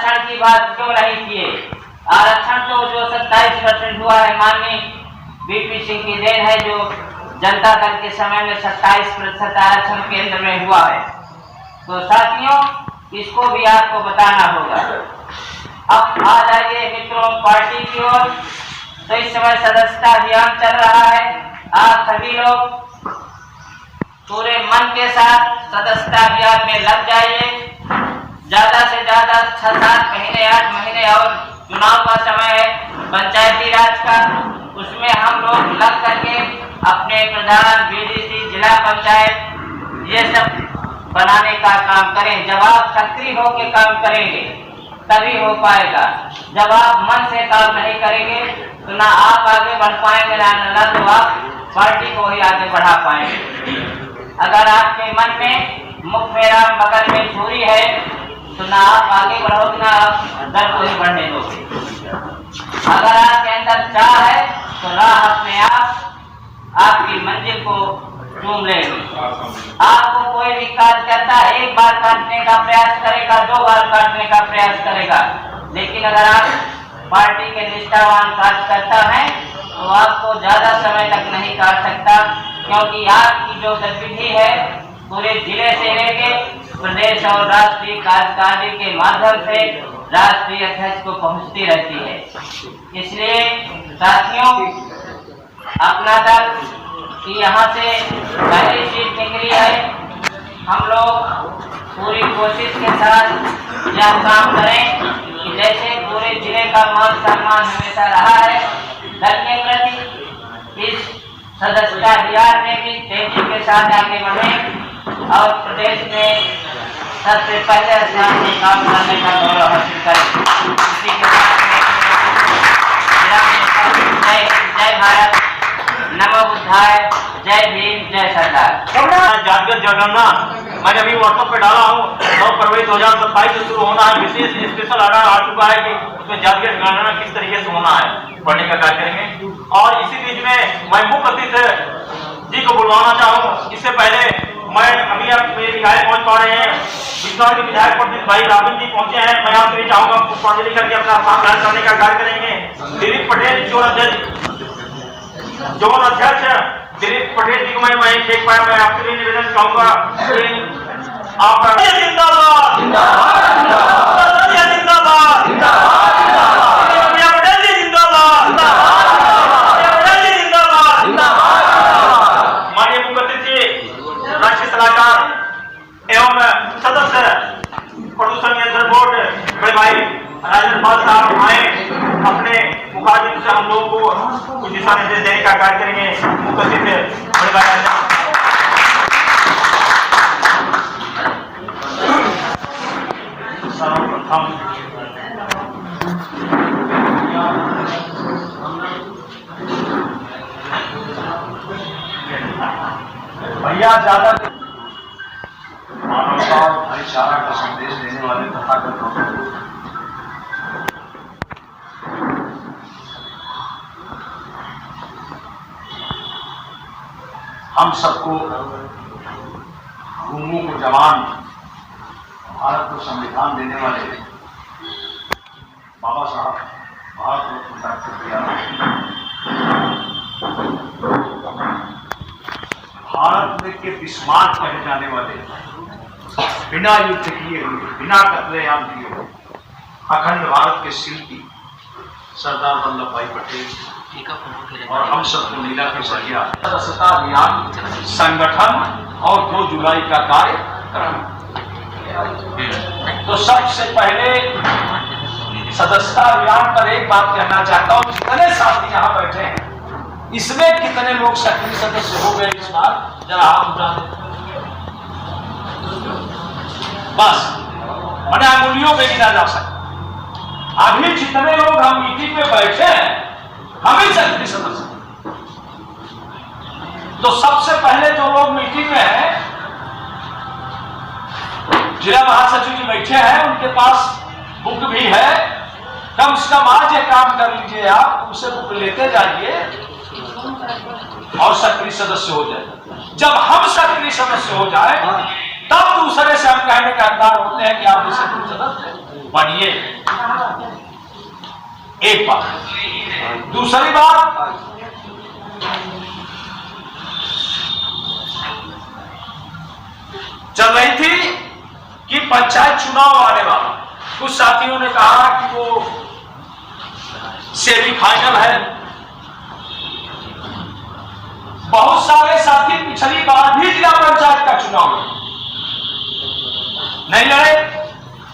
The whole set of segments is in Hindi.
आरक्षण की बात क्यों नहीं किए? आरक्षण तो जो 27% हुआ है माननीय बीपी सिंह की देन है, जो जनता दल के समय में 27% आरक्षण केंद्र में हुआ है। तो साथियों, इसको भी आपको बताना होगा। अब आ जाइए मित्रों पार्टी की ओर। तो इस समय सदस्यता अभियान चल रहा है। आप सभी लोग पूरे मन के साथ सदस्यता अभियान में लग जाइए। ज्यादा से ज्यादा 6-7 महीने 8 महीने और चुनाव का समय है पंचायती राज का, उसमें हम लोग लग करके अपने प्रधान, बीडीसी, जिला पंचायत ये सब बनाने का काम करें। जब आप सक्रिय होकर काम करेंगे तभी हो पाएगा। जब आप मन से काम नहीं करेंगे तो ना आप आगे बढ़ पाएंगे, ना तो आप पार्टी को ही आगे बढ़ा पाएंगे। अगर आपके मन में मुख मेरा बगल में छुरी है तो ना आप आगे बढ़ोगे, ना आप दर को ही बढ़ने दोगे। अगर आपके अंदर चाह है तो राह अपने आप आपकी मंजिल को चूम लेगी। आपको कोई भी कार्य करता है, एक बार काटने का प्रयास करेगा, 2 बार काटने का प्रयास करेगा, लेकिन अगर आप पार्टी के निष्ठावान कार्यकर्ता हैं तो आपको ज्यादा समय तक नहीं काट सकता, क्योंकि आपकी जो गतिविधि है पूरे जिले से लेके प्रदेश और राष्ट्रीय कार्यकारिणी के माध्यम से राष्ट्रीय अध्यक्ष को पहुंचती रहती है। इसलिए साथियों, अपना दल की यहाँ से पहली सीट निकली है। हम लोग पूरी कोशिश के साथ यह काम करें कि जैसे पूरे जिले का मान सम्मान हमेशा रहा है दल के प्रति, इस सदस्यता अभियान में भी तेजी के साथ आगे बढ़ें और प्रदेश में सबसे पहले स्थान में काम करने का गौरव हासिल करें। इसी के साथ जय भारत, नमो बुद्धाय, जय भीम, जय सरदार। जागृत जनगणना मैंने अभी व्हाट्सएप पे डाला हूँ। 9 फरवरी 2027 से शुरू होना है। विशेष स्पेशल ऑर्डर आ चुका है कि उसमें जागृत जनगणना किस तरीके से होना है, पढ़ने का कार्य करेंगे। और इसी बीच में मैं मुख्य अतिथि जी को बुलवाना चाहूँ। इससे पहले मैं अभी आप मेरे विधायक पहुंच पा रहे हैं, बिजनौर के विधायक प्रतिनिधि भाई राबिन जी पहुंचे हैं। मैं आपसे भी चाहूंगा पुष्पांजलि करके अपना स्थान ग्रहण करने का कार्य करेंगे। दिलीप पटेल जोन अध्यक्ष दिलीप पटेल जी को मैं देख पाया। मैं आपसे भी निवेदन चाहूंगा आप जिंदाबाद, माननीय मुख्य अतिथि राष्ट्रीय सलाहकार एवं सदस्य प्रदूषण नियंत्रण बोर्ड बड़े भाई राजेंद्र पाल साहब आए, अपने मुखातिब से हम लोगों को कुछ दिशा निर्देश देने का कार्य करेंगे। मुख्य अतिथि बड़े भाई सर्वप्रथम भैया ज्यादा मानवता और भाईचारा का संदेश देने वाले तथागत हम सबको, गुमों को जवान, भारत को संविधान देने वाले बाबा साहब भारत रत्न डॉक्टर भारत में के बिस्मार्क कहे जाने वाले, बिना युद्ध किए हुए, बिना कत्लेआम किए हुए अखंड भारत के शिल्पी सरदार वल्लभ भाई पटेल और हम सबको लीला के सरिया सदस्यता अभियान संगठन और 2 जुलाई का कार्यक्रम। तो सबसे पहले सदस्यता अभियान पर एक बात कहना चाहता हूं। जितने साथी यहाँ बैठे हैं इसमें कितने लोग सक्रिय सदस्य हो गए इस बार, जरा हाथ उठा दें। बस मैंने अंगुलियों पे गिना जा सकता। अभी जितने लोग हम मीटिंग में बैठे हैं हम ही सक्रिय सदस्य। तो सबसे पहले जो लोग मीटिंग में हैं, जिला महासचिव जी बैठे हैं, उनके पास बुक भी है। कम से कम आज ये काम कर लीजिए, आप उनसे बुक लेते जाइए और सक्रिय सदस्य हो जाए। जब हम सक्रिय सदस्य हो जाए तब दूसरे से हम कहने का हकदार होते हैं कि आप इसे सदस्य बनिए। एक बात। दूसरी बात, चल रही थी कि पंचायत चुनाव आने वाला, कुछ साथियों ने कहा कि वो सेमीफाइनल है। बहुत सारे साथी पिछली बार भी जिला पंचायत का चुनाव नहीं लड़े,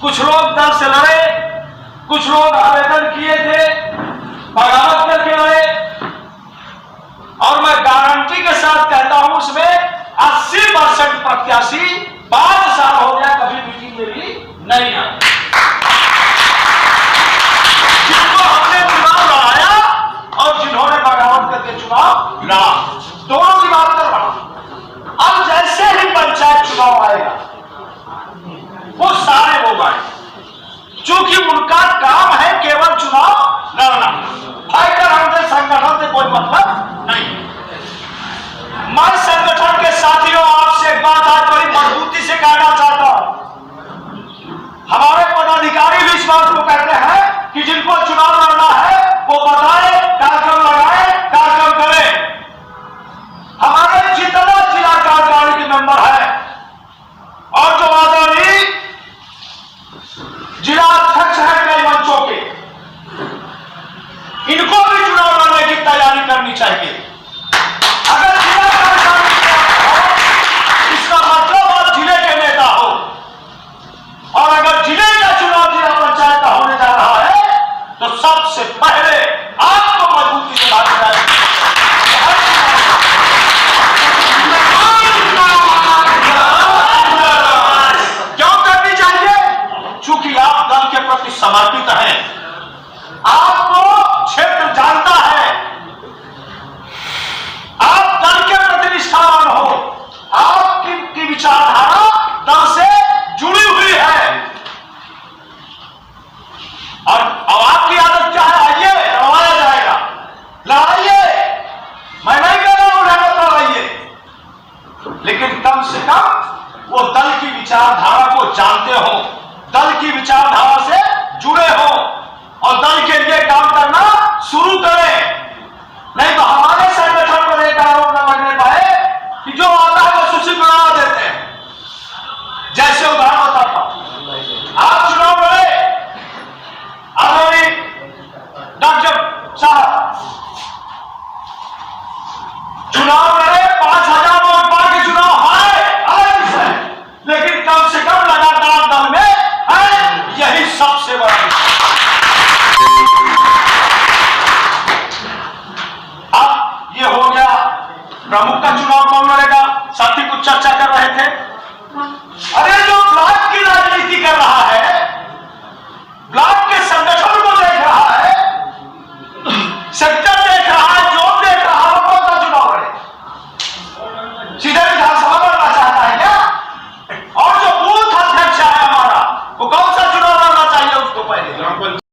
कुछ लोग दल से लड़े, कुछ लोग आवेदन किए थे, बगावत करके लड़े। और मैं गारंटी के साथ कहता हूं उसमें 80% प्रत्याशी 5 साल हो गया कभी मीटिंग में भी नहीं आए। जिनको हमने चुनाव लड़ाया और जिन्होंने बगावत करके चुनाव लड़ा, दोनों की बात कर रहा हूं। अब जैसे ही पंचायत चुनाव आएगा वो सारे लोग आए, क्योंकि उनका काम है केवल चुनाव लड़ना। फाइटर हमसे संगठन से कोई मतलब नहीं। मैं संगठन के साथियों आपसे एक बात आज बड़ी मजबूती से कहना चाहता हूं। हमारे पदाधिकारी भी इस बात को कहते हैं कि जिनको चुनाव लड़ना है वो बताए, कार्यक्रम लगाए, कार्यक्रम करें। हमारे जितना जिला कार्यकारिणी के मेंबर है और जो आदरणीय जिला अध्यक्ष है कई मंचों के, इनको भी चुनाव लड़ने की तैयारी करनी चाहिए। अगर जिला कार्यकारिणी हो, इसका मतलब आप जिले के नेता हो, और अगर जिले का चुनाव जिला पंचायत का होने जा रहा है तो सबसे पहले आपको मजबूती से भाग जाए। क्यों करनी चाहिए? चूंकि आप दल के प्रति समर्पित हैं, आपको क्षेत्र जानता है, आप दल के प्रति निष्ठावान हो, आपकी विचारधारा दल से जुड़ी हुई है। और अब आपकी आदत क्या है? आइए, लड़वाया जाएगा, लड़ाइए। मैं नहीं कह रहा हूं लड़त लड़ाइए, लेकिन कम से कम वो दल की विचारधारा को जानते हो, दल की विचारधारा से जुड़े हो और दल के लिए काम करना शुरू करें। नहीं तो हमारे संगठन पर एक आरोप न लगने पाए कि जो आता है वो सुशील बना देते हैं। जैसे उदाहरण बताता हूं, आप चुनाव लड़े, आदरणीय डॉक्टर साहब चुनाव लड़े, 5000 वोट पा के चुनाव हारे, अलग विषय, लेकिन कम से कम लगातार दल में है, यही सबसे बड़ा विषय। अब ये हो गया प्रमुख का चुनाव कौन लड़ेगा। साथी कुछ चर्चा कर रहे थे, अरे